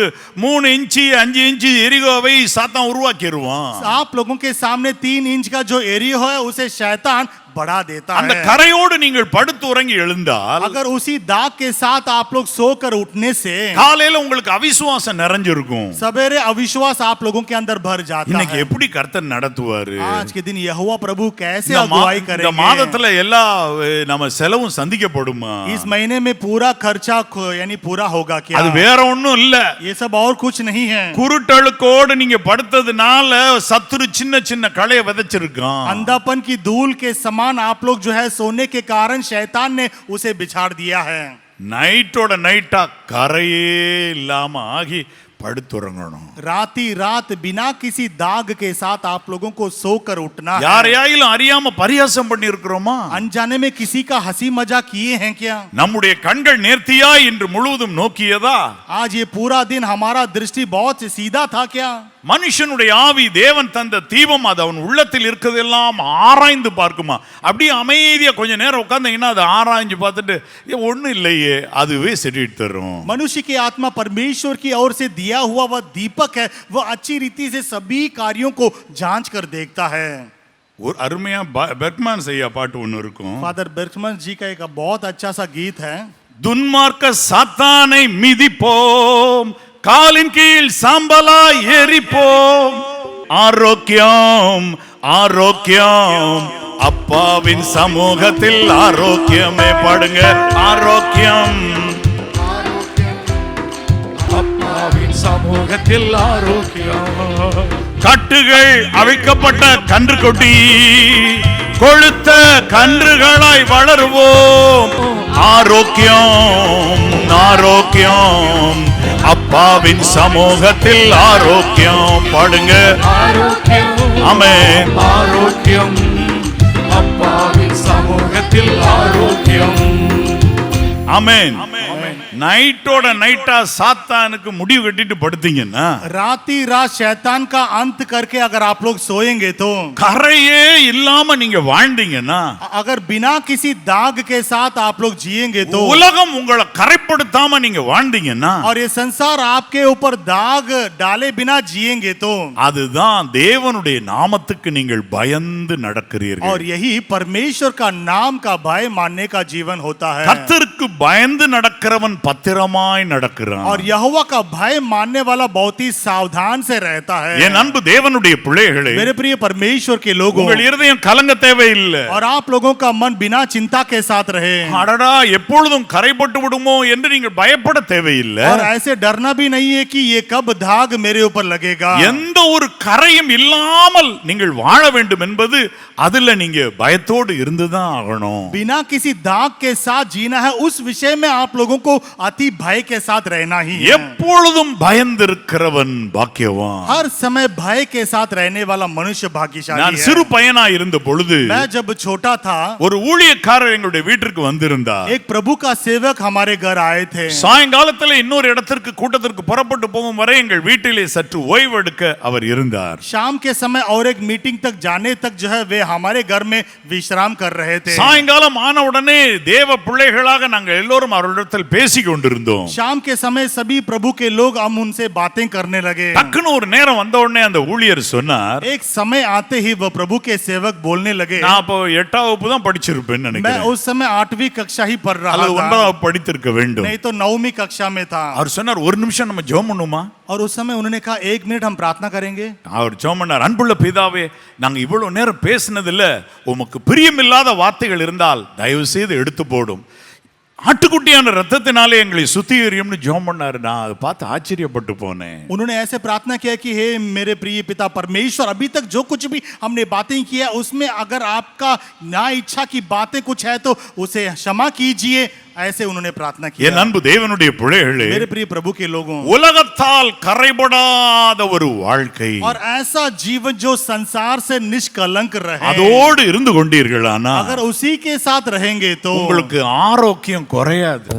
[SPEAKER 1] 3 இன்ச்சு 5 இன்ச்சு எரிகோவை சாத்தான் உருவாக்கிடுவான்.
[SPEAKER 2] आप लोगों के सामने 3 इंच का जो एरिया है उसे शैतान बढ़ा देता
[SPEAKER 1] அந்த
[SPEAKER 2] है.
[SPEAKER 1] கரையோடு நீங்கள் படுத்து உறங்கி எழுந்தால்
[SPEAKER 2] अगर उसी दाग के साथ आप लोग सोकर उठने से
[SPEAKER 1] காலையில உங்களுக்கு அவிசுவாசம் நிறைஞ்சிருக்கும்.
[SPEAKER 2] सवेरे अविश्वास आप लोगों के अंदर भर जाता
[SPEAKER 1] இன்னைக்கு
[SPEAKER 2] है.
[SPEAKER 1] எப்படி கர்த்தர் நடத்துவாரு?
[SPEAKER 2] आज के दिन यहोवा प्रभु कैसे
[SPEAKER 1] இந்த
[SPEAKER 2] अगुवाई
[SPEAKER 1] இந்த
[SPEAKER 2] करेंगे?
[SPEAKER 1] மாதத்துல எல்லா நம்ம செலவும் சந்திக்கப்படுமா?
[SPEAKER 2] इस महीने में पूरा खर्चा यानी पूरा होगा क्या?
[SPEAKER 1] அது வேற ஒண்ணும் இல்ல.
[SPEAKER 2] ये सब और कुछ नहीं है.
[SPEAKER 1] குருட்டழுக்கோடு நீங்க படுத்ததுனால சத்துரு சின்ன சின்ன களைய விதைச்சிருக்கான்.
[SPEAKER 2] अंधापन की धूल के समान सामान आप लोग जो है सोने के कारण शैतान ने उसे बिछाड़ दिया है।
[SPEAKER 1] நைட்டோட நைட்டா கரையே இல்லாம ஆகி படுத்துறங்கணும்.
[SPEAKER 2] राती रात बिना किसी दाग के साथ आप लोगों को सोकर उठना है।
[SPEAKER 1] யாரையாயிலும் அறியாம பரியாசம் பண்ணி இருக்கிறோமா?
[SPEAKER 2] अनजाने में किसी का हंसी मजाक किए हैं क्या?
[SPEAKER 1] நம்முடைய கண்கள் நேர்த்தியா இன்று முழுவதும் நோக்கியதா?
[SPEAKER 2] आज ये पूरा दिन हमारा दृष्टि बहुत सीधा था क्या?
[SPEAKER 1] மனுஷனுடைய ஆவி தேவன் தந்த தீபம் அது அவன் உள்ளத்தில் இருக்கிறதெல்லாம் ஆராய்ந்து பார்க்குமா? அப்படியே அமைதியா கொஞ்ச நேரம் உட்கார்ந்தீங்கன்னா அது ஆராய்ஞ்சு பார்த்துட்டு ஒன்றும் இல்லையே அதுவே செட்டிட்டு தரும்.
[SPEAKER 2] मनुष्य की आत्मा परमेश्वर की ओर से दिया हुआ वह दीपक है, वह अच्छी रीति से सभी कार्यों को जांच कर देखता है।
[SPEAKER 1] ஒரு அருமையா பெர்க்மேன் செய்ய பாட்டு ஒன்று இருக்கும்.
[SPEAKER 2] फादर बर्कमन जी का एक बहुत अच्छा सा गीत है।
[SPEAKER 1] துன்மார்க்க சாத்தானை மிதிப்போம், காலின் கீழ் சாம்பலாய் எரிப்போம், ஆரோக்கியம் ஆரோக்கியம் அப்பாவின் சமூகத்தில் ஆரோக்கியமே பாடுங்க, ஆரோக்கியம்
[SPEAKER 3] அப்பாவின் சமூகத்தில் ஆரோக்கியம்.
[SPEAKER 1] கட்டுகள் அவிழ்க்கப்பட்ட கன்றுக்குட்டி கொழுத்த கன்றுகளாய் வளருவோம், ஆரோக்கியம் ஆரோக்கியம் அப்பாவின் சமூகத்தில் ஆரோக்கியம் பாடுங்க,
[SPEAKER 3] ஆரோக்கியம்
[SPEAKER 1] ஆமென்.
[SPEAKER 3] ஆரோக்கியம் அப்பாவின் சமூகத்தில் ஆரோக்கியம்.
[SPEAKER 1] ஆமென். நைட்டோட நைட்டா சாத்தானுக்கு முடிவு கட்டிட்டு படுத்தீங்கன்னா
[SPEAKER 2] राती रात शैतान का अंत करके अगर आप लोग सोएंगे तो,
[SPEAKER 1] கரையே இல்லாம நீங்க வாழ்ந்தீங்கன்னா,
[SPEAKER 2] अगर बिना किसी दाग के साथ आप लोग जिएंगे तो,
[SPEAKER 1] உலகம் உங்களை கரைப்படுத்தாம நீங்க வாழ்ந்தீங்கன்னா,
[SPEAKER 2] और ये संसार आपके ऊपर दाग डाले बिना जिएंगे तो,
[SPEAKER 1] அதுதான் தேவனுடைய நாமத்துக்கு நீங்கள் பயந்து நடக்கிறீர்கள்.
[SPEAKER 2] और यही परमेश्वर का नाम का भय मानने का जीवन होता है।
[SPEAKER 1] கர்த்தருக்கு பயந்து நடக்கிறவன் பத்திரமாய் நடக்கிறான்.
[SPEAKER 2] और यहोवा का भय मानने वाला बहुत ही सावधान से रहता है।
[SPEAKER 1] என் அன்பு தேவனுடைய பிள்ளைகளே,
[SPEAKER 2] मेरे प्रिय परमेश्वर के लोगों,
[SPEAKER 1] உங்கள் இருதயம் கலங்க தேவையில்லை.
[SPEAKER 2] और आप लोगों का मन बिना चिंता के साथ रहे,
[SPEAKER 1] அடடா எப்பொழுதும் கரைப்பட்டு விடுமோ என்று நீங்கள் பயப்பட தேவையில்லை.
[SPEAKER 2] और ऐसे डरना भी नहीं है कि ये कब दाग मेरे ऊपर लगेगा।
[SPEAKER 1] எந்த ஒரு கரையும் இல்லாமல் நீங்கள் வாழ வேண்டும் என்பது அதுல நீங்க பயத்தோடு இருந்துதான் ஆகணும்.
[SPEAKER 2] बिना किसी दाग के साथ जीना है, उस विषय में आप लोगों को अति भय के साथ रहना ही है।
[SPEAKER 1] எப்பொழுதும் பயந்திருக்கிறவன் பாக்கியவான்.
[SPEAKER 2] हर समय भय के साथ रहने वाला मनुष्य भाग्यशाली
[SPEAKER 1] நான்
[SPEAKER 2] है।
[SPEAKER 1] சிறு பையனா இருந்த பொழுது
[SPEAKER 2] मैं जब छोटा था,
[SPEAKER 1] ஒரு ஊழியக்காரர் எங்களுடைய வீட்டிற்கு வந்திருந்தார்.
[SPEAKER 2] एक प्रभु का सेवक हमारे घर आए थे।
[SPEAKER 1] சாயங்காலத்துல இன்னொரு இடத்திற்கு கூட்டத்திற்கு புறப்பட்டு போகும் வரை எங்கள் வீட்டிலே சற்று ஓய்வெடுக்க அவர் இருந்தார்.
[SPEAKER 2] शाम के समय और एक मीटिंग तक जाने तक जो है वे हमारे घर में विश्राम कर रहे थे।
[SPEAKER 1] சாயங்காலம் ஆன உடனே தேவ பிள்ளைகளாக நாங்கள் எல்லோரும் அவரிடத்தில் பேசிக் கொண்டிருந்தோம்.
[SPEAKER 2] शाम के समय सभी प्रभु के लोग हम उनसे बातें करने लगे।
[SPEAKER 1] டக்குன்னு ஒரு நேரம் வந்த உடனே அந்த ஊழியர் சொன்னார்,
[SPEAKER 2] एक समय आते ही वह प्रभु के सेवक बोलने लगे।
[SPEAKER 1] நான் அப்போ 8ஆம் வகுப்பு தான் படிச்சிருப்பேன்னு
[SPEAKER 2] मैं
[SPEAKER 1] நினைக்கிறேன்,
[SPEAKER 2] उस समय 8वीं कक्षा ही पढ़ रहा
[SPEAKER 1] அல்லது
[SPEAKER 2] था,
[SPEAKER 1] 9ஆம் வகுப்பு படித்திருக்க வேண்டும்.
[SPEAKER 2] नहीं तो 9वीं कक्षा में था।
[SPEAKER 1] அவர் சொன்னார், ஒரு நிமிஷம் நம்ம ஜெபம் பண்ணுமா?
[SPEAKER 2] और उस समय उन्होंने कहा 1 मिनट हम प्रार्थना करेंगे।
[SPEAKER 1] அவர் ஜெபம் பண்ணார், அன்புள்ள பிதாவே, நாங்க இவ்வளவு நேரம் பேசினதில்ல உமக்கு பிரியமில்லாத வார்த்தைகள் இருந்தால் தயவு செய்து எடுத்து போடும், ஆட்டுக்குட்டியான ரத்தத்தினாலே எங்களை சுத்திகரியும்னு ஜெபம் பண்ணாரு. நான் அதை பார்த்து ஆச்சரியப்பட்டு போனேன்.
[SPEAKER 2] उन्होंने ऐसे प्रार्थना किया कि हे मेरे प्रिय पिता परमेश्वर, अभी तक जो कुछ भी हमने बातें किया उसमें अगर आपका ना इच्छा की बातें कुछ है तो उसे क्षमा कीजिए, ऐसे उन्होंने प्रार्थना
[SPEAKER 1] என்
[SPEAKER 2] किया।
[SPEAKER 1] அன்பு தேவனுடைய பிள்ளைகளே,
[SPEAKER 2] मेरे प्रिय प्रभु के लोगों,
[SPEAKER 1] உலகத்தால் கரைபடாத ஒரு வாழ்க்கை,
[SPEAKER 2] और ऐसा जीवन जो संसार से निष्कलंक रहे,
[SPEAKER 1] அதோடு இருந்து கொண்டீர்களானா
[SPEAKER 2] अगर उसी के साथ रहेंगे तो
[SPEAKER 1] உங்களுக்கு ஆரோக்கியம் குறையாது.